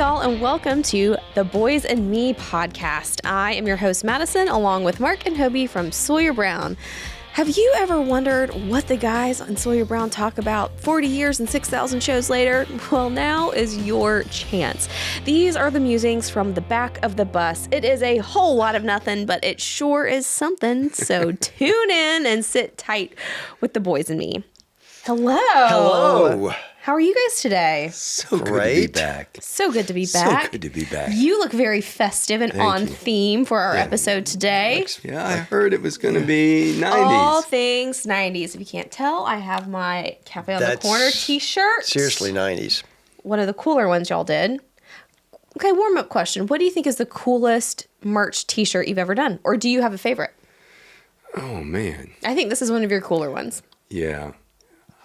y'all, and welcome to the Boys and Me podcast. I am your host, Madison, along with Mark and Hobie from Sawyer Brown. Have you ever wondered what the guys on Sawyer Brown talk about 40 years and 6,000 shows later? Well, now is your chance. These are the musings from the back of the bus. It is a whole lot of nothing, but it sure is something. So tune in and sit tight with the Boys and Me. Hello. Hello. How are you guys today? So Great. good to be back. So good to be back. So good to be back. You look very festive and Thank on you. theme for our episode today. Yeah, I heard it was going to be 90s. All things 90s. If you can't tell, I have my Cafe on the That's Corner t-shirt. Seriously, 90s. One of the cooler ones y'all did. Okay, warm-up question. What do you think is the coolest merch t-shirt you've ever done? Or do you have a favorite? Oh, man. I think this is one of your cooler ones. Yeah,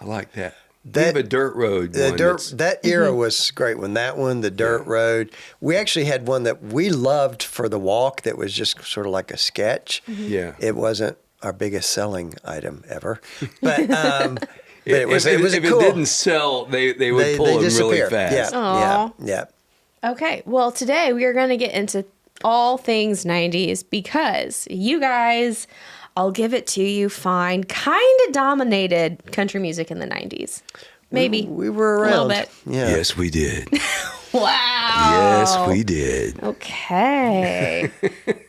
I like that. We have a dirt road one. That era was great one. That one, the dirt road. We actually had one that we loved for the walk that was just sort of like a sketch. Yeah. It wasn't our biggest selling item ever. But, it was if cool. it didn't sell, they would pull them really disappear. fast. Yeah. Okay, well, today we are going to get into all things 90s because you guys, I'll give it to you, fine, kind of dominated country music in the 90s. Maybe. We were around. A little bit. Yeah. Yes, we did. Wow. Yes, we did. Okay.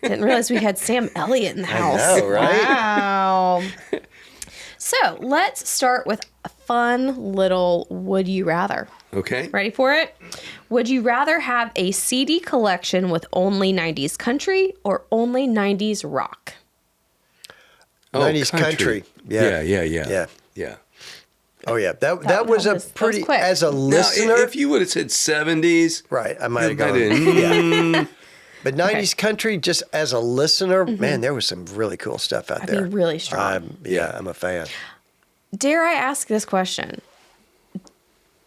Didn't realize we had Sam Elliott in the house. know, right? Wow. So let's start with a fun little would you rather. Okay. Ready for it? Would you rather have a CD collection with only 90s country or only 90s rock? Oh, 90s country. Yeah. Yeah. Oh, yeah. That was was pretty, quick. as a Now, listener. if you would have said 70s, Right, I might have got gone. in. Yeah. But 90s country, just as a listener, man, there was some really cool stuff out there. mean, really strong. I'm a fan. Dare I ask this question?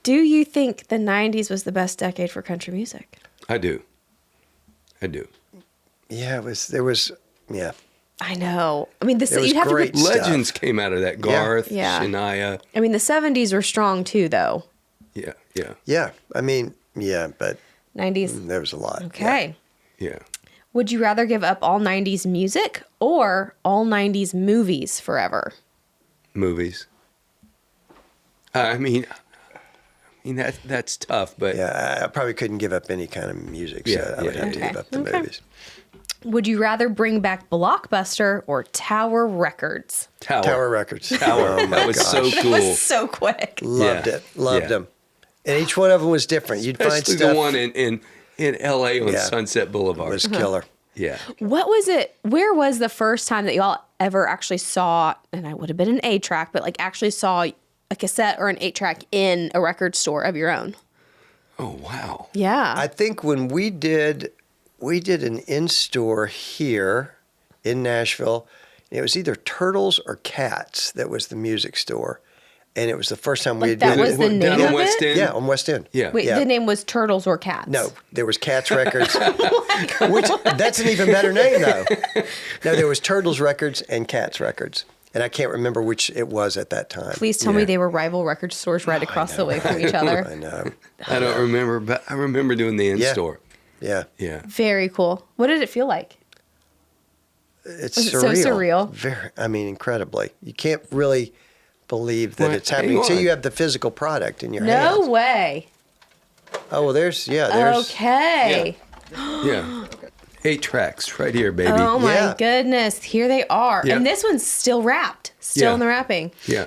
Do you think the 90s was the best decade for country music? I do. Yeah, yeah. I know. I mean, There was you'd have great to stuff. Legends came out of that. Garth, Yeah. Shania. I mean, the 70s were strong too, though. Yeah. Yeah, I mean, yeah, but 90s. there was a lot. Okay. Yeah. Would you rather give up all 90s music or all 90s movies forever? Movies. I mean that's tough, but Yeah, I probably couldn't give up any kind of music, so Yeah, I would yeah, have to yeah. give up the Okay. movies. Would you rather bring back Blockbuster or Tower Records? Tower Records. Tower. Oh, my That was so gosh. That cool. was so quick. Loved Yeah. it. Loved Yeah. them. And each one of them was different. You'd find Especially stuff the one in L.A. on Yeah. Sunset Boulevard. was killer. Yeah. What was it? Where was the first time that y'all ever actually saw, and I would have been an 8-track, but like actually saw a cassette or an 8-track in a record store of your own? Oh, wow. Yeah. I think when we did an in-store here in Nashville. It was either Turtles or Cats that was the music store. And it was the first time we had that done was the name down of on West it? End? Yeah, on West End. Yeah. Wait, yeah. the name was Turtles or Cats? No, there was Cats Records, which that's an even better name though. No, there was Turtles Records and Cats Records, and I can't remember which it was at that time. Please tell me they were rival record stores right across the way from each other. I know. I don't remember, but I remember doing the in-store. Yeah, Yeah. Very cool. What did it feel like? it's Was it surreal. so surreal? Incredibly. You can't really believe that What? it's happening Hang until on. you have the physical product in your No hands. way. Oh well, there's. Okay. Yeah. 8 tracks right here, baby. Oh my Yeah. goodness. Here they are. Yeah. And this one's still wrapped. Still Yeah. in the wrapping. Yeah.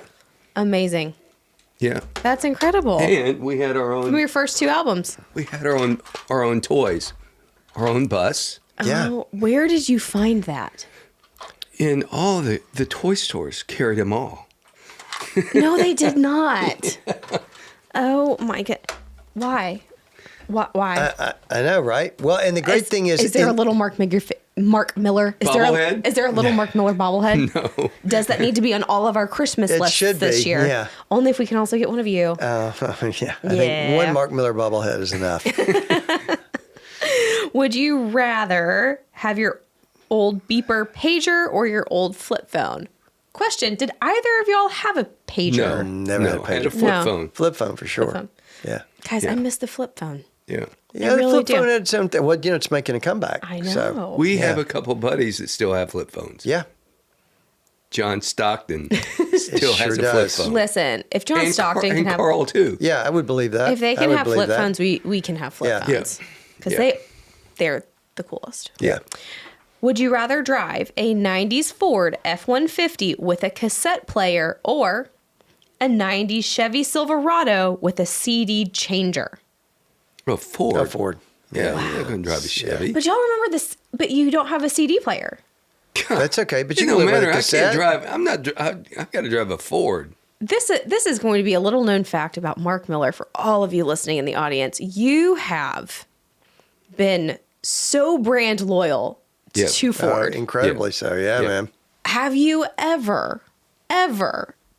Amazing. Yeah. That's incredible. And we had our From own your first 2 albums. we had our own toys. Our own bus. Yeah. Oh, where did you find that? And all the toy stores carried them all. No, they did not. Oh my god. Why? Why? I know, right? Well, and the great thing is there a little Mark Miller? Bobblehead? Is there a little Mark Miller bobblehead? No. Does that need to be on all of our Christmas It lists should this be, year? yeah. Only if we can also get one of you. yeah, I Yeah. think one Mark Miller bobblehead is enough. Would you rather have your old beeper pager or your old flip phone? Question: did either of y'all have a pager? No. Never no. had a I had a pager. flip No. phone. Flip phone for sure. phone. Yeah. Guys, Yeah. I miss the flip phone. Yeah. Yeah, the really flip do. phone had its own thing. Well, it's making a comeback. I know. So, We have a couple buddies that still have flip phones. yeah. John Stockton still sure has a flip does. phone. Listen, if John and Stockton can have Carl too. Yeah, I would believe that. if they I can would have believe flip that. phones, we can have flip Yeah. phones because Yeah. they're the coolest. Yeah. Would you rather drive a 90s Ford F-150 with a cassette player or a 90s Chevy Silverado with a CD changer? Oh, Ford. Go Ford. Yeah, I'm going to drive a Chevy. But y'all remember this, but you don't have a CD player. That's okay, but It you can don't live with matter. a I cassette. can't drive. I'm not. I've got to drive a Ford. This is going to be a little known fact about Mark Miller for all of you listening in the audience. You have been so brand loyal Yeah. to Ford. Incredibly so. Yeah, Yeah. man. Have you ever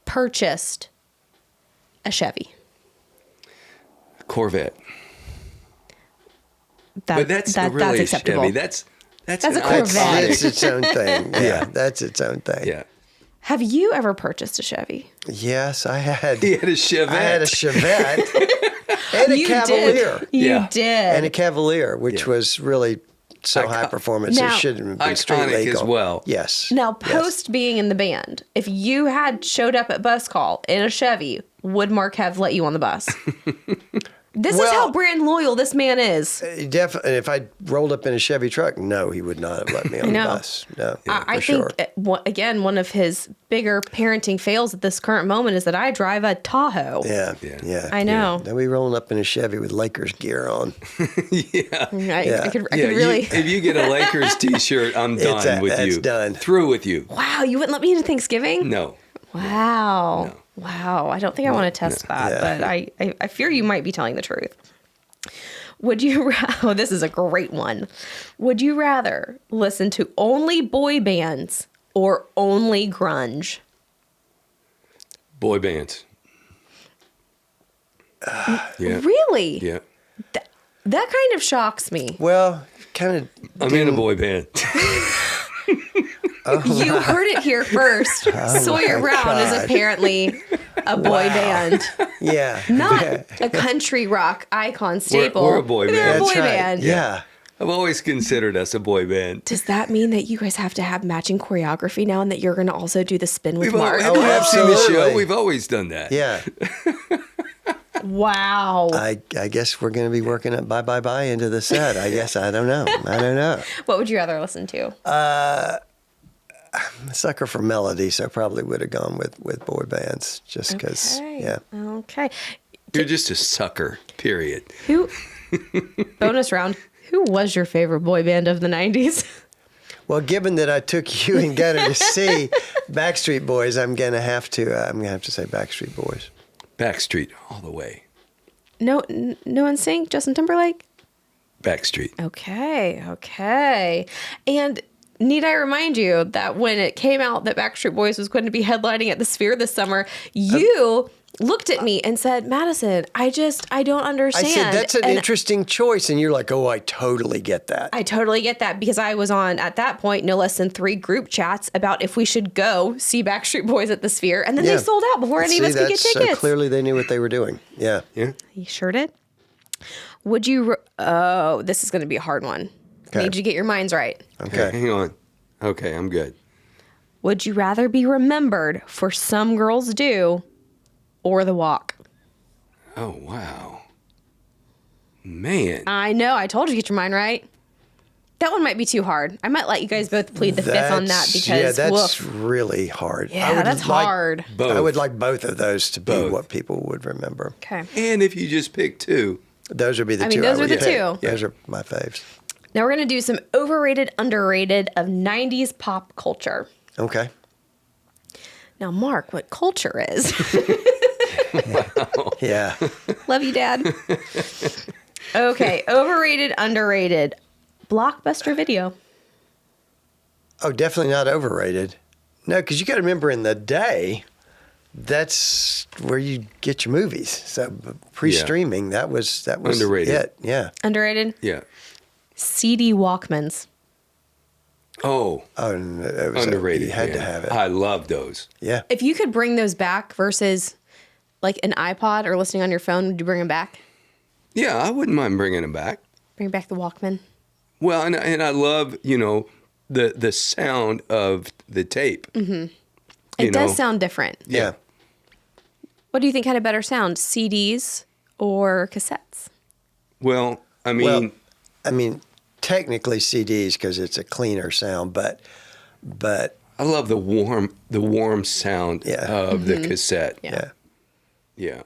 purchased a Chevy? Corvette. That, But that's that's really a acceptable. Chevy. That's That's an a Corvette. It's its own thing. Yeah, Yeah. that's its own thing. Yeah. Have you ever purchased a Chevy? Yes, I had. He had a Chevette. I had a Chevette and a You Cavalier. did. You Yeah. did. And a Cavalier, which Yeah. was really so high performance. Now- It shouldn't be Iconic street legal as well. Yes. Now, Yes. post being in the band, if you had showed up at bus call in a Chevy, would Mark have let you on the bus? This is Well- how brand loyal this man is. Definitely. If I rolled up in a Chevy truck, no, he would not have let me on the know. bus. No, I for think, sure. again, one of his bigger parenting fails at this current moment is that I drive a Tahoe. Yeah, Yeah. yeah. I know. Then we rolling up in a Chevy with Lakers gear on. Yeah. I could Yeah, really. if you get a Lakers T-shirt, I'm done with that's you. done. Through with you. Wow, you wouldn't let me into Thanksgiving? No. Wow. No. Wow. I don't think I want to test that, Yeah. but I fear you might be telling the truth. Would you, oh, this is a great one. Would you rather listen to only boy bands or only grunge? Boy bands. Yeah. Really? Yeah. That kind of shocks me. Well, kind of. I'm in a boy band. You heard it here first. Sawyer Brown is gosh. apparently a boy band, Yeah. not a country rock icon staple. we're a boy They're band. a boy That's right. band. Yeah. I've always considered us a boy band. Does that mean that you guys have to have matching choreography now and that you're going to also do the spin with We've Mark? always, I've seen the show. absolutely. We've always done that. Yeah. Wow. I guess we're going to be working at Bye Bye Bye into the set. I guess. I don't know. What would you rather listen to? I'm a sucker for melody, so I probably would have gone with boy bands just because. Okay. Yeah. Okay. You're just a sucker, period. Who, bonus round, who was your favorite boy band of the 90s? Well, given that I took you and got her to see Backstreet Boys, I'm gonna have to say Backstreet Boys. Backstreet all the way. No NSYNC, Justin Timberlake? Backstreet. Okay. And need I remind you that when it came out that Backstreet Boys was going to be headlining at the Sphere this summer, you looked at me and said, Madison, I don't understand. I said that's an And interesting choice, and you're like, oh, I totally get that. I totally get that because I was on, at that point, no less than 3 group chats about if we should go see Backstreet Boys at the Sphere. And then they sold out before any of us could get tickets. So clearly they knew what they were doing. Yeah. Yeah. You sure did? Would you, oh, this is going to be a hard one. Okay. Need you to get your minds right. Okay. Hang on. Okay, I'm good. Would you rather be remembered for Some Girls Do or The Walk? Oh, wow. Man. I know. I told you to get your mind right. That one might be too hard. I might let you guys both plead the fifth on that because that's woof. really hard. Yeah, I would that's like- hard. Both. I would like both of those to be Both. what people would remember. Okay. And if you just pick 2. Those would be the I two. mean, those I are would the pick. two. Those are my faves. Now we're going to do some overrated, underrated of 90s pop culture. Okay. Now, Mark, what culture is? Yeah. Love you, Dad. Okay, overrated, underrated. Blockbuster Video. Oh, definitely not overrated. No, because you got to remember in the day, that's where you get your movies. So pre-streaming, that was Underrated. it. Yeah. Underrated. Yeah. CD Walkmans. Oh, Oh, and it was underrated. you had to man. have it. I love those. Yeah. If you could bring those back versus like an iPod or listening on your phone, would you bring them back? Yeah, I wouldn't mind bringing them back. Bring back the Walkman. Well, and I love, the sound of the tape. Mm-hmm. It does sound different. Yeah. What do you think had a better sound, CDs or cassettes? Well, I mean, technically CDs because it's a cleaner sound, but I love the warm sound of the cassette. Yeah. Yeah.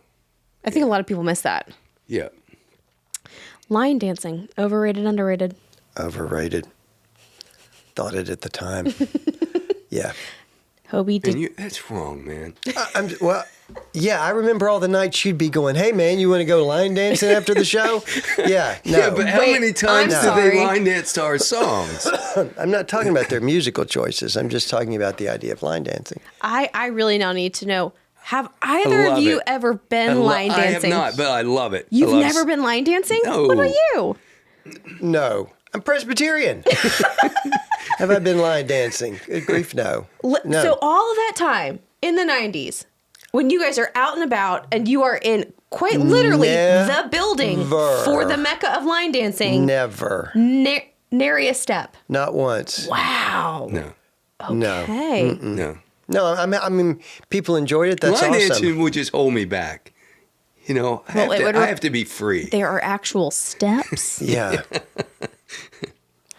I think a lot of people miss that. Yeah. Line dancing, overrated, underrated? overrated. Thought it at the time. Yeah. Hobie, did that's wrong, man. Yeah, I remember all the nights you'd be going, "Hey, man, you want to go line dancing after the show?" Yeah, no. Yeah, but how many times I'm did sorry. they line dance to our songs? I'm not talking about their musical choices. I'm just talking about the idea of line dancing. I really now need to know, have either of love you it. ever been line dancing? I have not, but I love it. You've never been line dancing? No. What about you? No, I'm Presbyterian. Have I been line dancing? Good grief, no. No. So all of that time in the 90s, when you guys are out and about and you are in quite literally the building for the mecca of line dancing. Never. Nary a step. Not once. Wow. No. Okay. No. No, I mean, people enjoyed it. That's line awesome. dancing would just hold me back. You know, I have to be free. There are actual steps. Yeah.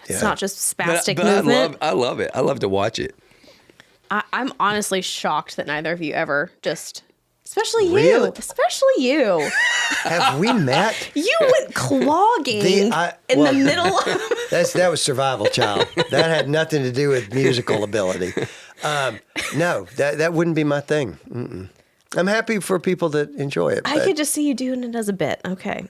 It's not just spastic but movement. I love it. I love to watch it. I'm honestly shocked that neither of you ever just, especially you, Really? especially you. Have we met? You went clogging in the middle of... That was survival, child. That had nothing to do with musical ability. No, that wouldn't be my thing. Mm-mm. I'm happy for people that enjoy it. I could just see you doing it as a bit. Okay.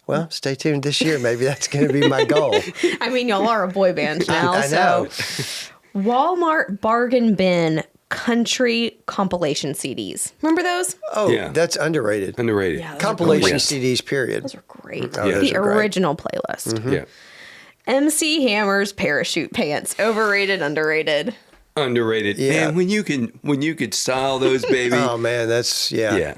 Well, stay tuned this year. Maybe that's going to be my goal. I mean, y'all are a boy band now. I know. So. Walmart bargain bin country compilation CDs. Remember those? Oh, Yeah. that's underrated. Underrated. Yeah, those Compilation are great. CDs, period. Those are great. Oh, those The are great. original playlist. Mm-hmm. Yeah. MC Hammer's parachute pants. Overrated, underrated. Underrated. Yeah. Man, when you could style those, baby. Oh, man, that's, Yeah.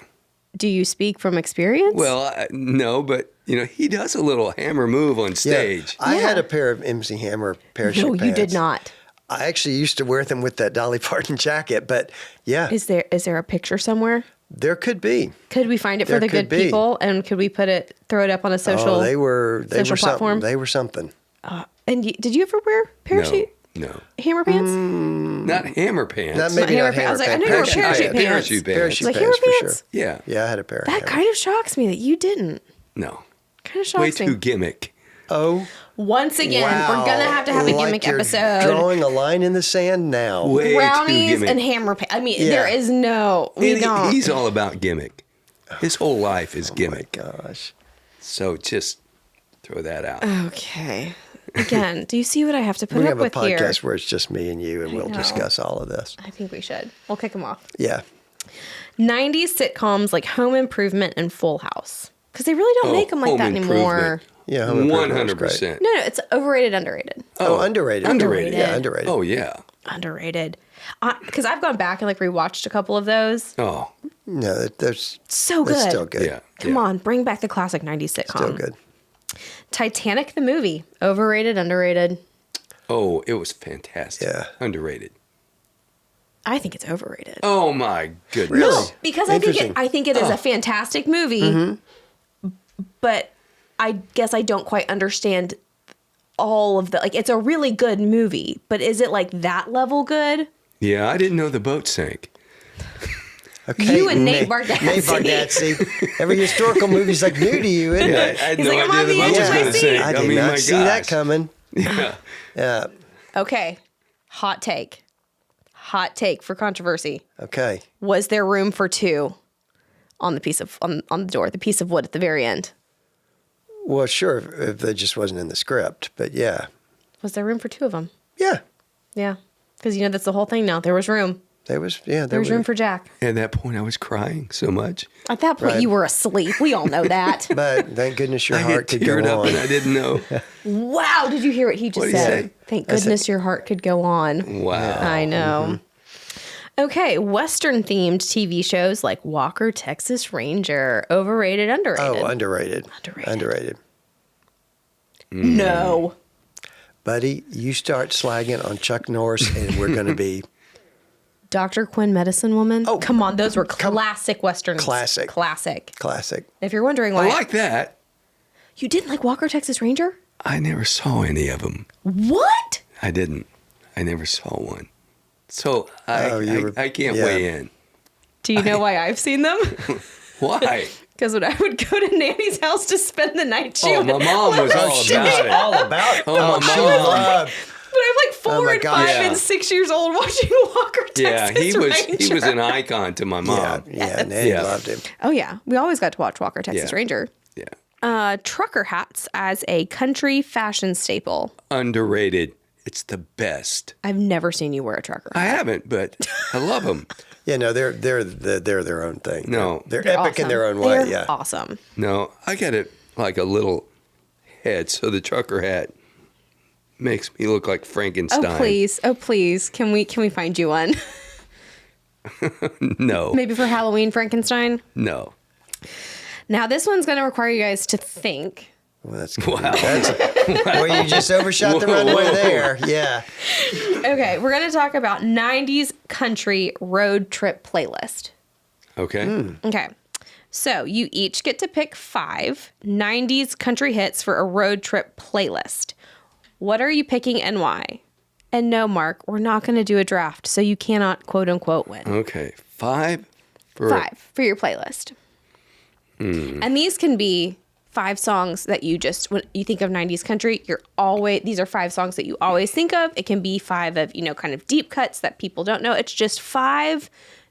Do you speak from experience? Well, no, but he does a little hammer move on stage. I had a pair of MC Hammer parachute no, pants. you did not. I actually used to wear them with that Dolly Parton jacket, but yeah, Is there a picture somewhere? there could be. Could we find it for There the could good be. people? And could we throw it up on a social? Oh, they were social platform? something. They were something. And did you ever wear parachute No. hammer pants? Not hammer pants. Not maybe hammer not pants. I hammer was like, I pants. know you were Parachute parachute pants. pants. Parachute pants. Parachute Like pants hammer for pants? sure. Yeah. Yeah, I had a pair. of That hammer. kind of shocks me that you didn't. No. Kind of shocks Way me. too gimmick. Oh, Once again, wow. we're gonna have to have a Like gimmick you're episode. Drawing a line in the sand now. Way too Brownies gimmick. and hammer pants. I mean, Yeah. there is no. We And don't. he's all about gimmick. His whole life is gimmick. Gosh. So just throw that out. Okay. Again, do you see what I have to put We up have a with here? podcast where it's just me and you, and we'll know. discuss all of this. I think we should. We'll kick them off. Yeah. 90s sitcoms like Home Improvement and Full House. Because they really don't make them like Home that anymore. Yeah, Home Improvement was 100%. No, it's overrated, underrated. Oh, underrated. Underrated. Yeah, underrated. Oh, yeah. Underrated. Because I've gone back and rewatched a couple of those. Oh, No, that's So good. still good. yeah. Come on, bring back the classic 90s sitcom. Still good. Titanic the movie. Overrated, underrated. Oh, it was fantastic. Yeah. Underrated. I think it's overrated. Oh, my goodness. Really? Because I think Interesting. it is a fantastic movie, but I guess I don't quite understand all of the it's a really good movie, but is it that level good? Yeah, I didn't know the boat sank. Okay. You and Nate Bargatze. Nate Bargatze. Every historical movie's new to you, isn't Yeah, it? I had He's no like, I'm idea on the the boat edge was of my going to seat. sink. I did mean, not my see that gosh. coming. Yeah. Yeah. Okay, hot take for controversy. Okay. Was there room for two on the piece of on the door, the piece of wood at the very end? Well, sure, if it just wasn't in the script, but yeah. Was there room for two of them? Yeah. Yeah, because that's the whole thing now. There was room. There was Room for Jack. At that point, I was crying so much. At that point, Right. you were asleep. We all know that. But thank goodness your I heart had could go teared up on. and I didn't know. Wow, did you hear what he just What'd he said? say? Thank goodness your heart could go on. Wow. I know. Okay, Western-themed TV shows like Walker, Texas Ranger. Overrated, underrated? Oh, underrated. Underrated. No. Buddy, you start slagging on Chuck Norris and we're going to be... Dr. Quinn, Medicine Woman? Oh, come on. Those were classic Westerns. Classic. Classic. If you're wondering why. I like that. You didn't like Walker, Texas Ranger? I never saw any of them. What? I didn't. I never saw one. So I can't yeah. weigh in. Do you know why I've seen them? Why? Because when I would go to Nanny's house to spend the night, she Oh, would my mom was all She was about it. all about it. Oh, my she mom. loved. But I'm like 4 my and God. 5 Yeah. and 6 years old watching Walker, Yeah, Texas he Ranger. was an icon to my mom. Yeah, Nanny Yeah. loved him. Oh, yeah. We always got to watch Walker, Texas Yeah. Ranger. Yeah. Trucker hats as a country fashion staple. Underrated. It's the best. I've never seen you wear a trucker hat. I haven't, but I love them. Yeah, no, they're their own thing. No. they're epic awesome. in their own way. They're Yeah, awesome. No, I got it like a little head, so the trucker hat makes me look like Frankenstein. Oh please, can we find you one? No. Maybe for Halloween, Frankenstein. No. Now this one's going to require you guys to think. well, that's good. Wow. Well, you just overshot the runway Whoa. there. Yeah. Okay, we're going to talk about 90s country road trip playlist. Okay. Okay. So you each get to pick 5 90s country hits for a road trip playlist. What are you picking and why? And no, Mark, we're not going to do a draft, so you cannot quote unquote win. Okay. 5 for 5 for your playlist. And these can be 5 songs that you just, when you think of 90s country, these are 5 songs that you always think of. It can be 5 of, kind of deep cuts that people don't know. It's just 5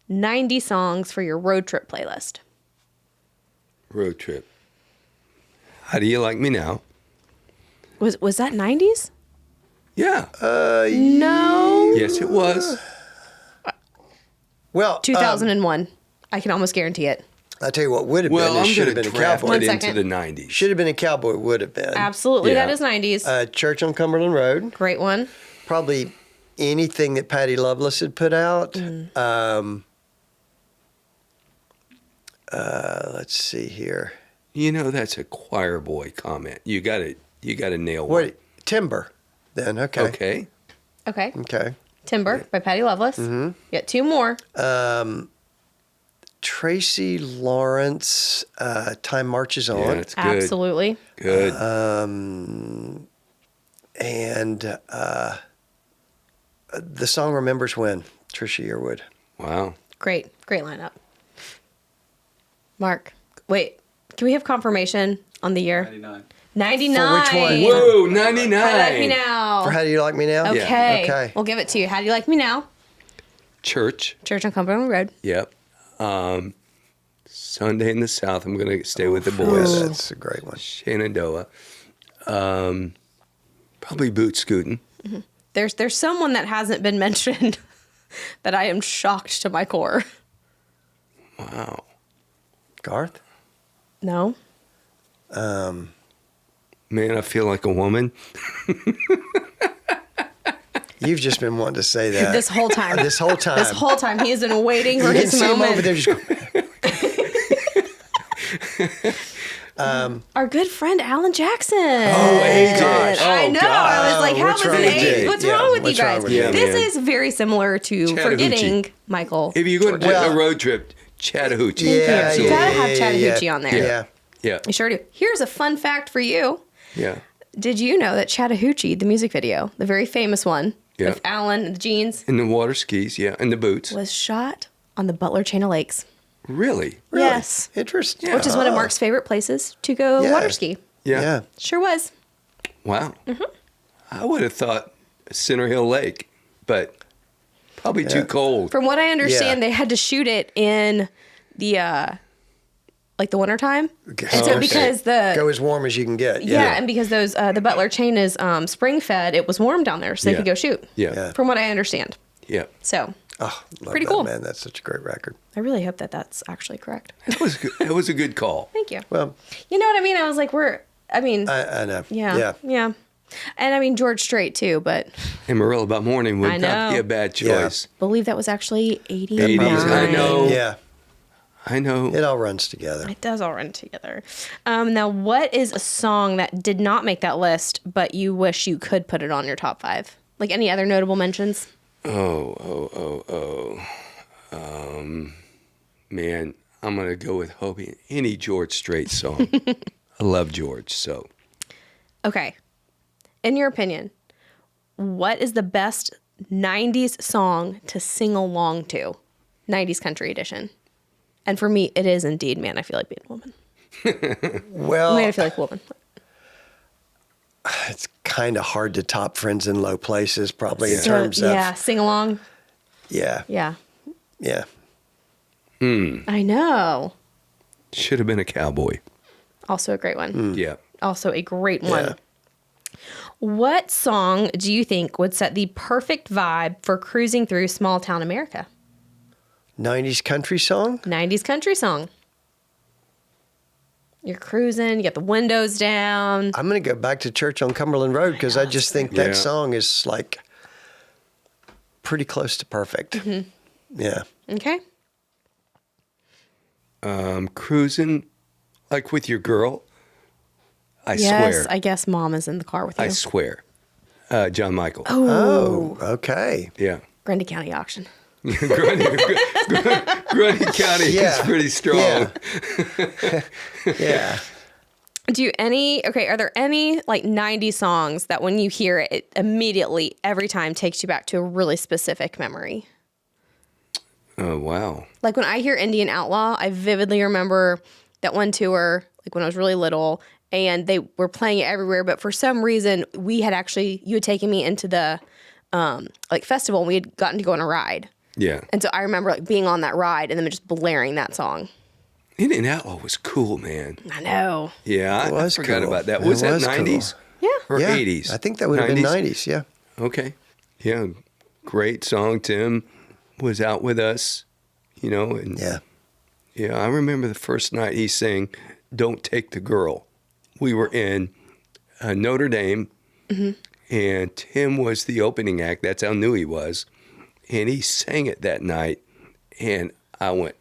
90 songs for your road trip playlist. road trip. How do you like me now? Was that 90s? Yeah. No. Yes, it was. Well, 2001. I can almost guarantee it. I tell you what would have Well, been. It I'm should going have to been a draft cowboy. it One into second. the 90s. Should have been a cowboy. Would have been. Absolutely. Yeah. That is 90s. Church on Cumberland Road. Great one. Probably anything that Patty Loveless had put out. Let's see here. That's a choir boy comment. You got to nail one. What Timber? Then okay. Okay. Okay. Timber by Patty Loveless. Mm-hmm. Get 2 more. Tracy Lawrence. Time Marches Yeah, On. that's good. Absolutely. Good. And the song Remembers When. Trisha Yearwood. Wow. Great lineup. Mark, wait. Can we have confirmation on the year? 99. For which one? Whoa, 99. How do you like me now? For How Do You Like Me Now? Okay. Okay. We'll give it to you. How do you like me now? Church. Church on Cumberland Road. Yep. Sunday in the South. I'm going to stay with the Yeah, boys. that's a great one. Shenandoah. Probably Boot Scootin'. There's someone that hasn't been mentioned that I am shocked to my core. Wow. Garth? No. Man, I feel like a woman. You've just been wanting to say that. This whole time. This whole time. This whole time he has been waiting for You can his see him moment. over there just Our good friend Alan Jackson. Oh, AJ. Gosh. I Oh, know. God. I was like, how What's was wrong it? with you? What's Yeah, wrong with you what's wrong guys? with you? Yeah, This man. is very similar to Chattahoochee. forgetting Michael. If you're going to Well- do a road trip, Chattahoochee. You Absolutely. gotta have Chattahoochee on there. Yeah. Yeah. You sure do. Here's a fun fact for you. Yeah. Did you know that Chattahoochee, the music video, the very famous one, Yeah. with Alan and the jeans, And the water skis, yeah, and the boots. was shot on the Butler Chain of Lakes, Really? Really? Yes. Interesting. Yeah. which is one of Mark's favorite places to go Yeah. water ski. Yeah. Yeah. Sure was. Wow. I would have thought Center Hill Lake, but probably too cold. From what I understand, Yeah. they had to shoot it in the the wintertime. Okay. And so Okay. because Go as warm as you can get. yeah, and because those the Butler Chain is spring fed, it was warm down there, so they Yeah. could go shoot. Yeah. Yeah. From what I understand. Yeah. So Oh, love Pretty that, cool. man. That's such a great record. I really hope that that's actually correct. That was good. That was a good call. Thank you. Well, You know what I mean? I was like, I mean, I know. yeah. And I mean, George Strait too, but Amarillo about morning would I not be know. a bad choice. I believe that was actually 89. 80s, I know. Yeah. I know. It all runs together. It does all run together. Now, what is a song that did not make that list, but you wish you could put it on your top 5? Like any other notable mentions? Man, I'm going to go with Hobie. Any George Strait song. I love George, so. Okay. In your opinion, what is the best 90s song to sing along to? 90s country edition. And for me, it is indeed Man, I Feel Like Being a Woman. Well, Man, I Feel Like a Woman. it's kind of hard to top Friends in Low Places, probably in So, terms of. yeah, sing along. Yeah. Yeah. Yeah. I know. Should have been a cowboy. Also a great one. Yeah. Also a great one. Yeah. What song do you think would set the perfect vibe for cruising through small town America? 90s country song? 90s country song. You're cruising, you got the windows down. I'm going to go back to Church on Cumberland Road because I just think Yeah. that song is like pretty close to perfect. Yeah. Okay. Cruising, like with your girl. I Yes, swear. I guess mom is in the car with you. I swear. John Michael. Oh, okay. Yeah. Grundy County Auction. Grundy County Yeah. is pretty strong. Yeah. Yeah. Are there any like 90s songs that when you hear it, it immediately every time takes you back to a really specific memory? Oh, wow. Like when I hear Indian Outlaw, I vividly remember that one tour, like when I was really little, and they were playing it everywhere. But for some reason, you had taken me into the like festival, and we had gotten to go on a ride. Yeah. And so I remember like being on that ride and then just blaring that song. Indian Outlaw was cool, man. I know. Yeah, I was forgot cool. about that. It Was that was cool. 90s Yeah. or Yeah. 80s? I think that would have been 90s. Yeah. Okay. Yeah, great song. Tim was out with us, and Yeah. yeah, I remember the first night he sang "Don't Take the Girl." We were in Notre Dame, and Tim was the opening act. That's how new he was, and he sang it that night, and I went,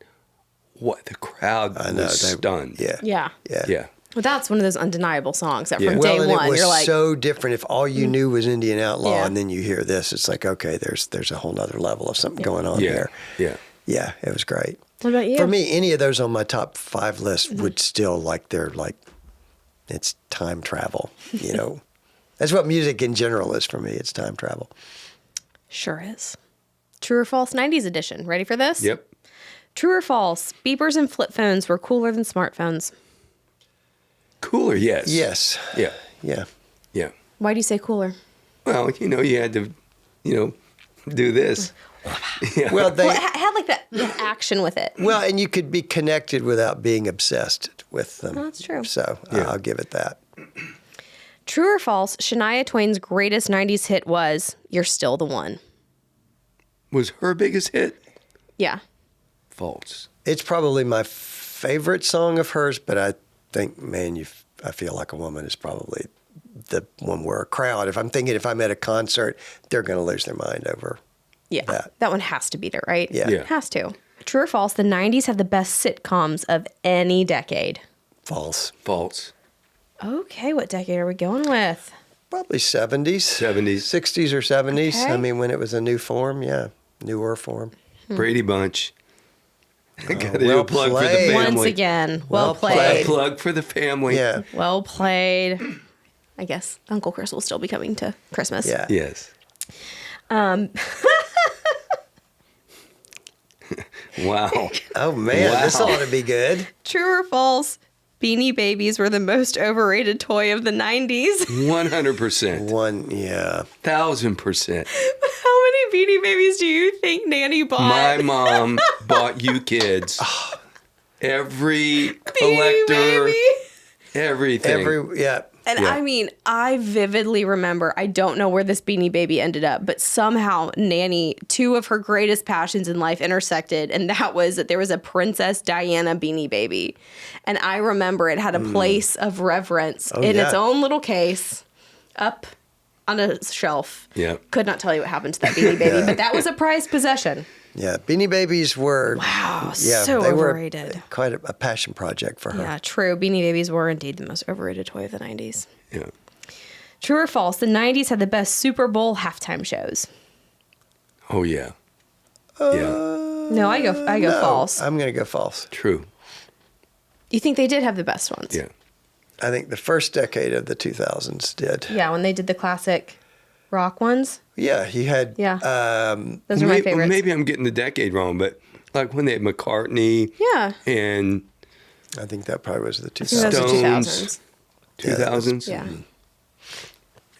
"What?" The crowd I know. was stunned. Yeah. Yeah. Yeah. Yeah. Well, that's one of those undeniable songs that Yeah. from Well, day and one, it was you're like, so different. If all you knew was Indian Outlaw, Yeah. and then you hear this, it's like, okay, there's a whole nother level of something going on Yeah. here. Yeah. Yeah, it was great. what about you? For me, any of those on my top 5 list would still it's time travel. That's what music in general is for me. It's time travel. Sure is. True or false 90s edition. Ready for this? Yep. True or false, beepers and flip phones were cooler than smartphones. Cooler, yes. Yes. Yeah. Yeah. Yeah. Why do you say cooler? Well, you had to, do this. Yeah. Well, Well, it had like that action with it. and you could be connected without being obsessed with them. That's true. So Yeah. I'll give it that. True or false, Shania Twain's greatest 90s hit was You're Still the One. Was her biggest hit? Yeah. False. It's probably my favorite song of hers, but I think, man, I Feel Like a Woman is probably the one where a crowd, if I'm at a concert, they're going to lose their mind over. Yeah. That one has to be there, right? Yeah. Yeah. Has to. True or false, the 90s have the best sitcoms of any decade. False. False. Okay, what decade are we going with? Probably 70s. 70s. 60s or 70s. Okay. I mean, when it was a new form, newer form. Brady Bunch. I got to do well a plug for the played. family. Once again, well Well played. played. A plug for the family. Yeah. Well played. I guess Uncle Chris will still be coming to Christmas. Yeah. Yes. Wow. Oh, man, this Wow. ought to be good. True or false, Beanie Babies were the most overrated toy of the 90s. 100%. 1,000%. How many Beanie Babies do you think Nanny bought? My mom bought you kids every Beanie collector, Baby. everything. And Yeah. I mean, I vividly remember, I don't know where this Beanie Baby ended up, but somehow Nanny, 2 of her greatest passions in life intersected, and that was that there was a Princess Diana Beanie Baby. And I remember it had a place of reverence in its yeah. own little case. up on a shelf. Yeah. Could not tell you what happened to that Beanie Baby, but that was a prized possession. Yeah, Beanie Babies were So they overrated. were quite a passion project for her. Yeah, true. Beanie Babies were indeed the most overrated toy of the 90s. Yeah. True or false? The 90s had the best Super Bowl halftime shows. Oh, yeah. Yeah. No, I go No, false. I'm going to go false. True. You think they did have the best ones? Yeah. I think the first decade of the 2000s did. Yeah, when they did the classic rock ones. Yeah, he had. Yeah. Those are my favorites. Maybe I'm getting the decade wrong, but like when they had McCartney Yeah. and I think that probably was the I think those 2000s. are 2000s. 2000s, Yeah.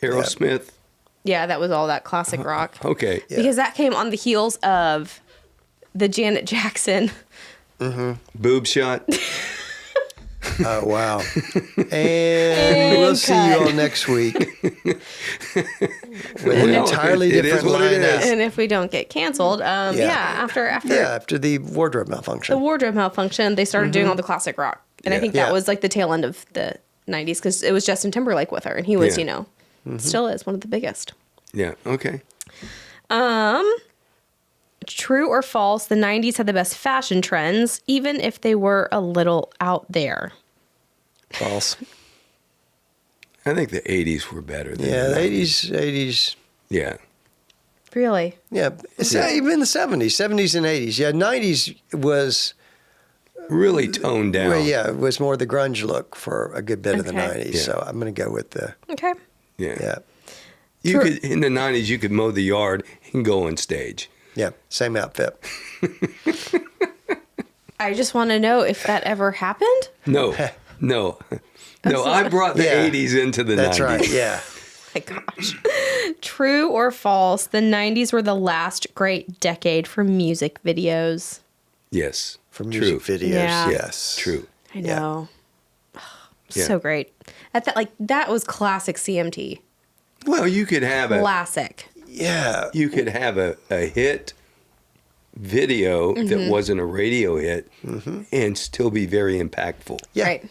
Aerosmith. Yeah, that was all that classic rock. Okay. Yeah. Because that came on the heels of the Janet Jackson. Boob shot. Oh, wow. And we'll see you cut. all next week with an Well, entirely it is different what it lineup. is. And if we don't get canceled, after After the wardrobe the malfunction. wardrobe malfunction, they started doing all the classic rock. And I Yeah. think that Yeah. was like the tail end of the 90s because it was Justin Timberlake with her. And he was, Yeah. still is one of the biggest. Yeah. Okay. True or false, the 90s had the best fashion trends, even if they were a little out there. False. I think the 80s were better than Yeah, the the 90s. 80s. Yeah. Really? Yeah, even the 70s and 80s. Yeah, 90s was, Really toned down. well, yeah, it was more the grunge look for a good bit of the Okay. 90s. Yeah. So I'm going to go with the, Okay. Yeah. yeah, You could in the 90s you could mow the yard and go on stage. yeah, same outfit. I just want to know if that ever happened. No. No. No, I brought the Yeah. 80s into the That's 90s. right. Yeah. My gosh. True or false, the 90s were the last great decade for music videos. Yes. For music True. videos. Yeah. Yes. True. I Yeah. know. Yeah. So great. That was classic CMT. Well, you could have Classic. Yeah. a hit video Mm-hmm. that wasn't a radio hit and still be very impactful. Yeah. Right.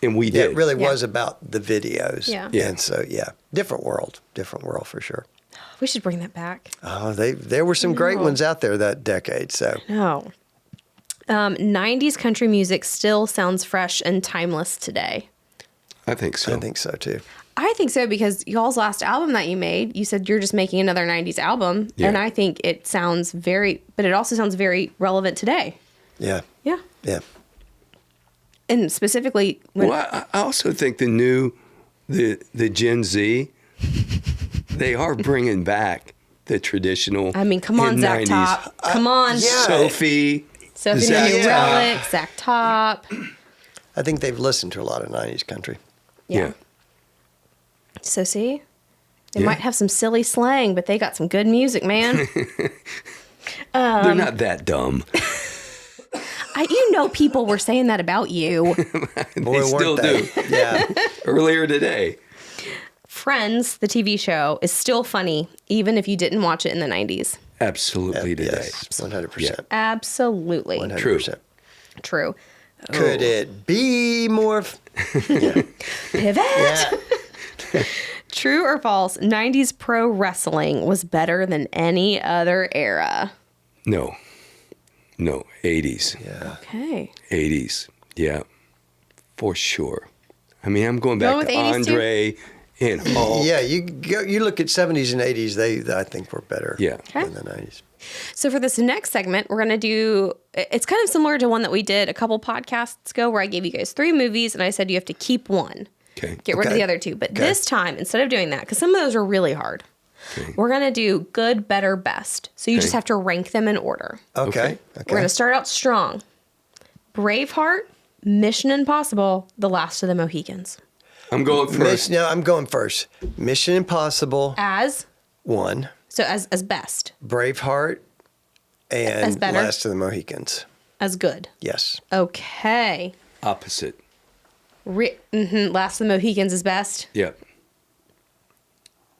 And we Yeah, did. it really Yeah. was about the videos. Yeah. Yeah. And so, yeah, different world for sure. We should bring that back. Oh, there were some great ones out there that decade. So, No. 90s country music still sounds fresh and timeless today. I think so. I think so too. I think so because y'all's last album that you made, you said you're just making another 90s album. Yeah. And I think it sounds but it also sounds very relevant today. Yeah. Yeah. Yeah. And specifically when Well, I also think the Gen Z, they are bringing back the traditional. I mean, come on, hit Zach 90s. Top. Come on. yeah. Sophie. Sophie Zach New Top. Relic, Zach Top. I think they've listened to a lot of 90s country. Yeah. So see, they Yeah. might have some silly slang, but they got some good music, man. They're not that dumb. People were saying that about you. Boy, They still weren't they? do. Yeah. Earlier today. Friends, the TV show, is still funny, even if you didn't watch it in the 90s. Absolutely today. Yes. 100%. Absolutely. 100%. True. Could it be more? Pivot. Yeah. True or false, 90s pro wrestling was better than any other era. No. 80s. Yeah. Okay. 80s. Yeah. For sure. I mean, I'm going Going back with to 80s too? Andre and Hulk. Yeah, you look at 70s and 80s, they I think were better Yeah. than the 90s. So for this next segment, we're going to do, it's kind of similar to one that we did a couple podcasts ago where I gave you guys 3 movies and I said you have to keep one. Okay. Get rid of Okay. the other 2. But this time, instead of doing that, because some of those are really hard, we're going to do good, better, best. So you Okay. just have to rank them in order. Okay. Okay. We're going to start out strong. Braveheart, Mission Impossible, The Last of the Mohicans. I'm going first. No, I'm going first. Mission Impossible As 1, as best, Braveheart, and As better? Last of the Mohicans. as good. Yes. Okay. Opposite. Last of the Mohicans is best. Yep.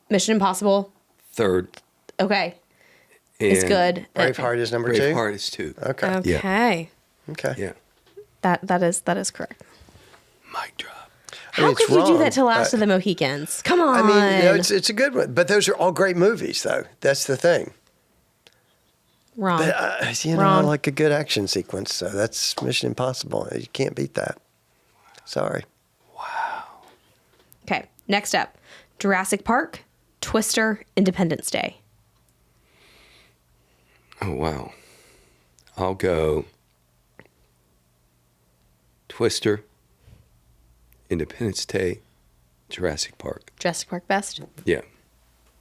Mission Impossible. Third. Okay. And It's good. Braveheart is number 2. Braveheart is 2. Okay. Okay. Okay. Yeah. That is correct. Mic drop. How it's could you do wrong, that to Last but- of the Mohicans? Come on. I mean, it's a good one. But those are all great movies, though. That's the thing. Wrong. But, I Wrong. like a good action sequence. So that's Mission Impossible. You can't beat that. Sorry. Okay, next up. Jurassic Park, Twister, Independence Day. Oh, wow. I'll go Twister, Independence Day, Jurassic Park. Jurassic Park best? Yeah.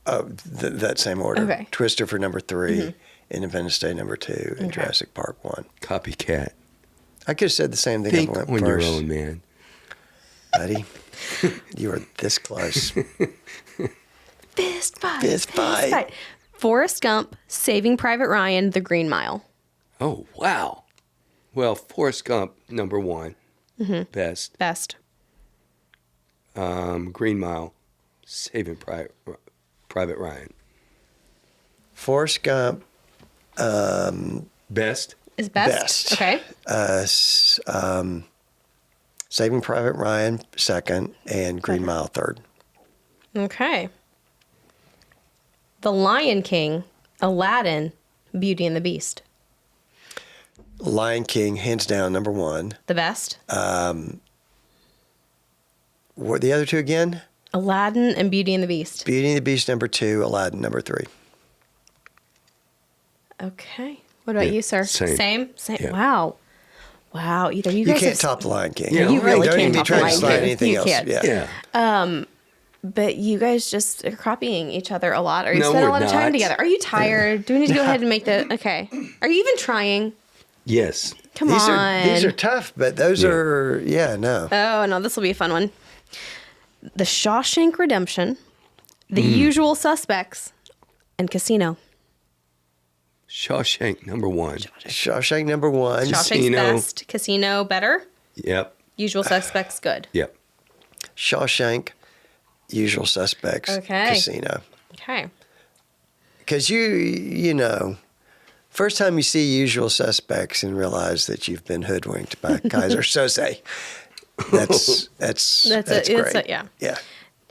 Oh, that same order. Okay. Twister for number 3, Independence Day number 2, and Jurassic Park 1. Copycat. I could have said the same thing. Think I went on first. your own, man. Buddy. You are this close. Fist fight. Fist fight. Forrest Gump, Saving Private Ryan, The Green Mile. Oh, wow. Well, Forrest Gump, number 1. Best. Best. Green Mile, Saving Private Ryan. Forrest Gump. Best. Is best? Best. Okay. Saving Private Ryan second, and Green Mile third. Okay. The Lion King, Aladdin, Beauty and the Beast. Lion King, hands down, number 1. The best? What the other two again? Aladdin and Beauty and the Beast. Beauty and the Beast number 2, Aladdin number 3. Okay. What about Yeah, you, sir? same. Same? Yeah. Wow. Wow. Either you You guys can't have- top the Lion King. Yeah, you really Don't can't even be top the trying to Lion slide King. anything You else. can't. Yeah. But you guys just are copying each other a lot. Or you No, spend a we're lot of time not. together. Are you tired? Do we need to go ahead and make the... Okay. Are you even trying? Yes. Come These on. are tough, but those are no. Oh, no. This will be a fun one. The Shawshank Redemption, The Usual Suspects, and Casino. Shawshank, number 1. Shawshank number 1. Shawshank's Casino. best. Casino better. Yep. Usual Suspects good. Yep. Shawshank, Usual Suspects, Okay. Casino. Okay. Because you know, first time you see Usual Suspects and realize that you've been hoodwinked by Kaiser Soze, that's great. Yeah. Yeah.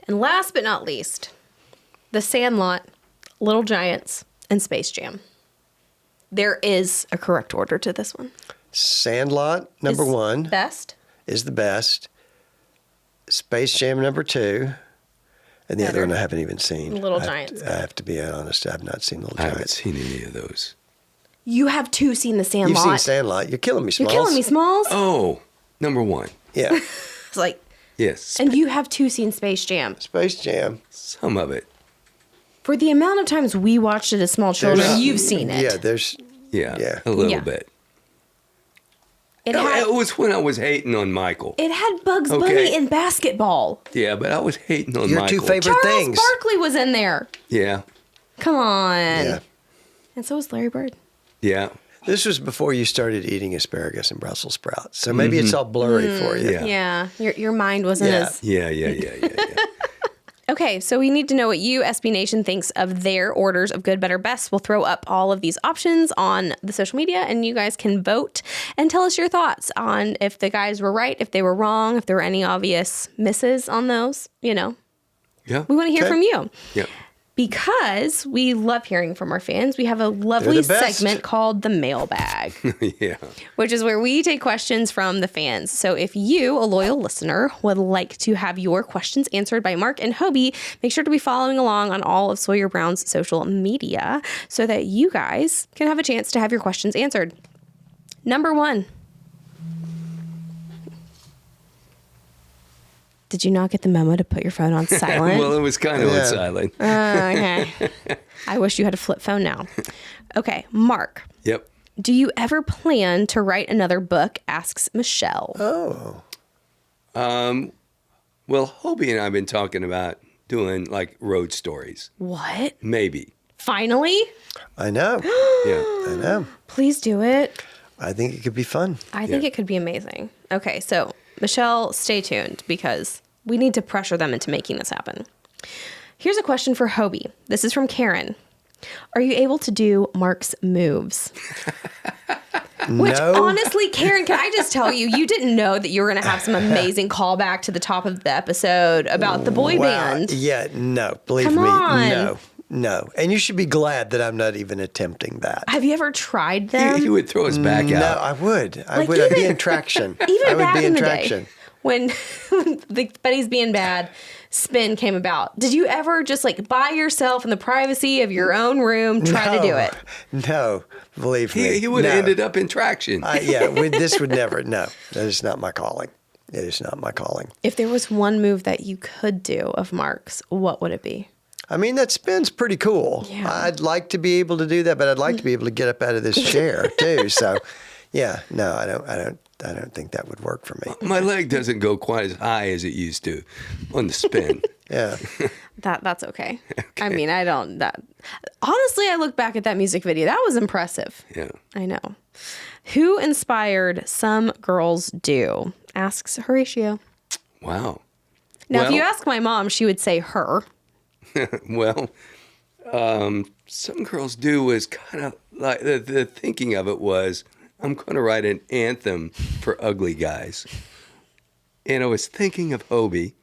And last but not least, The Sandlot, Little Giants, and Space Jam. There is a correct order to this one. Sandlot number Is 1 Best. is the best. Space Jam number 2, and the Better. other one I haven't even seen. Little Giants. I have to be honest. I have not seen Little I haven't Giants. seen any of those. You have two seen The Sandlot. You've seen Sandlot. You're killing me, You're Smalls. killing me, Smalls. Oh, number 1. Yeah. It's like, Yes. and you have two seen Space Jam. Space Jam. Some of it. For the amount of times we watched it as small children, There's- you've seen it. Yeah, there's. Yeah. Yeah. A little Yeah. bit. It No, had it was when I was hating on Michael. it had Bugs Okay. Bunny in basketball. Yeah, but I was hating on Your Michael. two favorite Charles things. Barkley was in there. Yeah. Come on. Yeah. And so was Larry Bird. Yeah. This was before you started eating asparagus and Brussels sprouts, so maybe it's all blurry for you. Yeah. Yeah, your mind wasn't Yeah. as Yeah. okay. So we need to know what you, SB Nation, thinks of their orders of good, better, best. We'll throw up all of these options on the social media, and you guys can vote and tell us your thoughts on if the guys were right, if they were wrong, if there were any obvious misses on those. You know, Yeah. we want to hear Okay. from you. Yeah. Because we love hearing from our fans. We have a lovely They're the best. segment called the Mailbag, Yeah. which is where we take questions from the fans. So if you, a loyal listener, would like to have your questions answered by Mark and Hobie, make sure to be following along on all of Sawyer Brown's social media so that you guys can have a chance to have your questions answered. Number 1. Did you not get the memo to put your phone on silent? Well, it was kind of Yeah. on silent. Okay. I wish you had a flip phone now. Okay, Mark. Yep. Do you ever plan to write another book? Asks Michelle. Oh. Well, Hobie and I have been talking about doing like road stories. What? Maybe. Finally? I know. Yeah. I know. Please do it. I think it could be fun. I think Yeah. it could be amazing. Okay, so Michelle, stay tuned because we need to pressure them into making this happen. Here's a question for Hobie. This is from Karen. Are you able to do Mark's moves? Which no. honestly, Karen, can I just tell you, you didn't know that you were going to have some amazing callback to the top of the episode about the boy band. Yeah, no. Believe Come me, on. no. And you should be glad that I'm not even attempting that. Have you ever tried them? He would throw his back No, out. I would. Like, I'd be in traction. Even I would back be in in the traction. day, when the Betty's Being Bad spin came about, did you ever just like by yourself in the privacy of your own room try to do it? No, believe me. He would have no. ended up in traction. This would never. No, that is not my calling. It is not my calling. If there was one move that you could do of Mark's, what would it be? I mean, that spin's pretty cool. Yeah. I'd like to be able to do that, but I'd like to be able to get up out of this chair too. So, yeah, no, I don't think that would work for me. My leg doesn't go quite as high as it used to on the spin. Yeah. That's okay. I mean, honestly, I look back at that music video. That was impressive. Yeah. I know. Who inspired Some Girls Do? Asks Horatio. Wow. Now, if Well- you ask my mom, she would say her. Well, Some Girls Do was kind of like the thinking of it was, I'm going to write an anthem for ugly guys. And I was thinking of Hobie.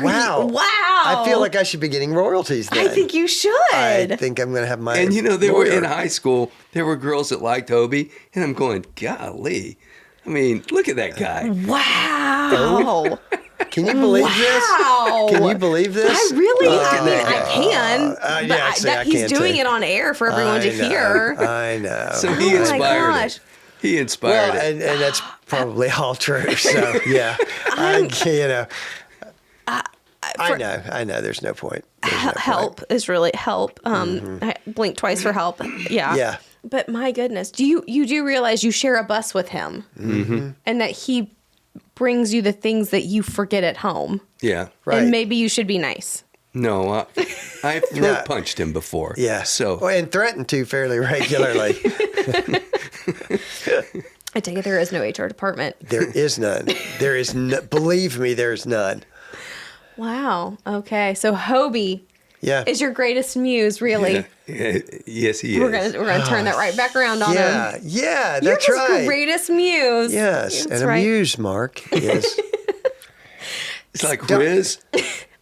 Wow. Wow. I feel like I should be getting royalties then. I think you should. I think I'm going to have my. And they were in lawyer. high school. There were girls that liked Hobie. And I'm going, golly. I mean, look at that guy. Wow. Can you believe Wow. this? Can you believe this? I really, Look at I mean, that I can. but yeah, see, I he's can doing too. it on air for everyone to I know, hear. I know. So he Oh my inspired gosh. it. He inspired Well, it. and that's probably all true. So yeah, I know. There's no point. There's no Help point. is really help. I blink twice for help. Yeah. Yeah. But my goodness, you do realize you share a bus with him, and that he brings you the things that you forget at home, Yeah. Right. and maybe you should be nice. No, I've throat punched him before. Yeah. So Well, and threatened to fairly regularly. I take it there is no HR department. There is none. There is no, believe me, there's none. Wow. Okay. So Hobie Yeah. is your greatest muse, really. yeah, yes, he We're is. gonna turn that right back around on him. Yeah, You're that's his right. greatest muse. Yes, That's and right. amuse, Mark, is. It's like Riz.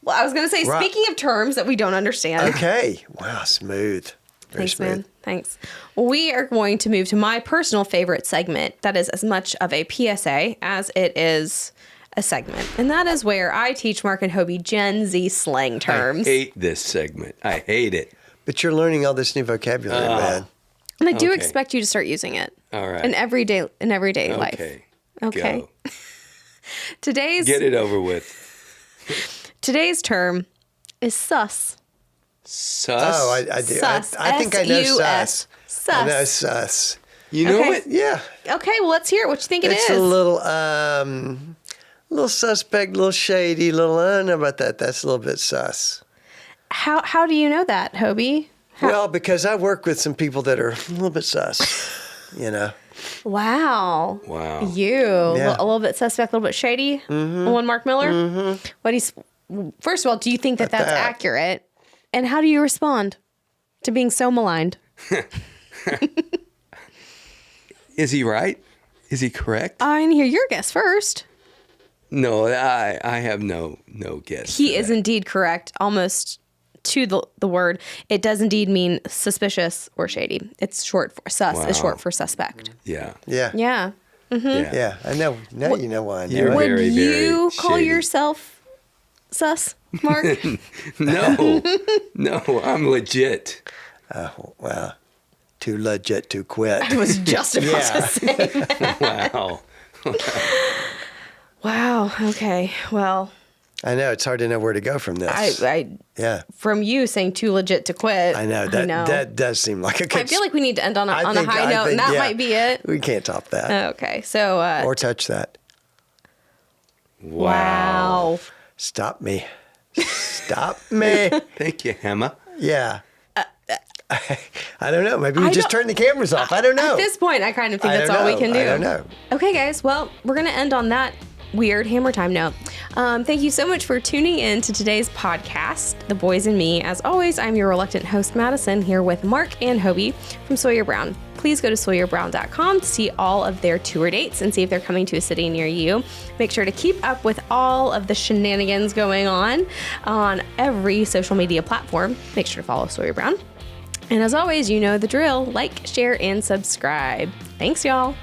Well, I was gonna say, Right. speaking of terms that we don't understand. Okay. Wow, smooth. Very Thanks, smooth. man. Thanks. We are going to move to my personal favorite segment that is as much of a PSA as it is a segment. And that is where I teach Mark and Hobie Gen Z slang terms. I hate this segment. I hate it. But you're learning all this new vocabulary, man. And I do Okay. expect you to start using it. All right. In everyday life. Okay. Okay. Go. Today's Get it over with. term is sus. Sus. Oh, I do. Sus. I think I know S-U-S. sus. I know Sus. sus. You know Okay. it? Yeah. Okay, well, let's hear what you think It's it is. a little suspect, little shady, little, I don't know about that. That's a little bit sus. How do you know that, Hobie? Well, because I work with some people that are a little bit sus, you know. Wow. Wow. You Yeah. a little bit suspect, a little bit shady. One Mark Miller. What he's first of all, do you think that that's that. accurate? And how do you respond to being so maligned? Is he right? Is he correct? I want to hear your guess first. No, I have no guess. He for is that. indeed correct, almost to the word. It does indeed mean suspicious or shady. It's short for sus. Is Wow. short for suspect. Yeah. Yeah. Yeah. Yeah. Yeah. I know. Now you know why I know. You're it. Would very, you very call shady. yourself sus, Mark? No. No, I'm legit. Well, too legit to quit. I was just about Yeah. to say. Wow. Wow. Okay. Well, I know. It's hard to know where to go from this. I yeah. from you saying too legit to quit. I know. That does seem like a good I feel like we need to end on a I high think- note, and that yeah. might be it. We can't top that Okay. So. or touch that. Wow. Stop me. Stop me. Thank you, Emma. Yeah. I don't know. Maybe we just don't- turn the cameras off. I don't know. At this point, I kind of think I that's don't all we know. can do. I don't know. Okay, guys. Well, we're going to end on that weird hammer time note. Thank you so much for tuning in to today's podcast, The Boys and Me. As always, I'm your reluctant host, Madison, here with Mark and Hobie from Sawyer Brown. please go to SawyerBrown.com to see all of their tour dates and see if they're coming to a city near you. Make sure to keep up with all of the shenanigans going on every social media platform. Make sure to follow Sawyer Brown. And as always, you know the drill. Like, share, and subscribe. Thanks, y'all.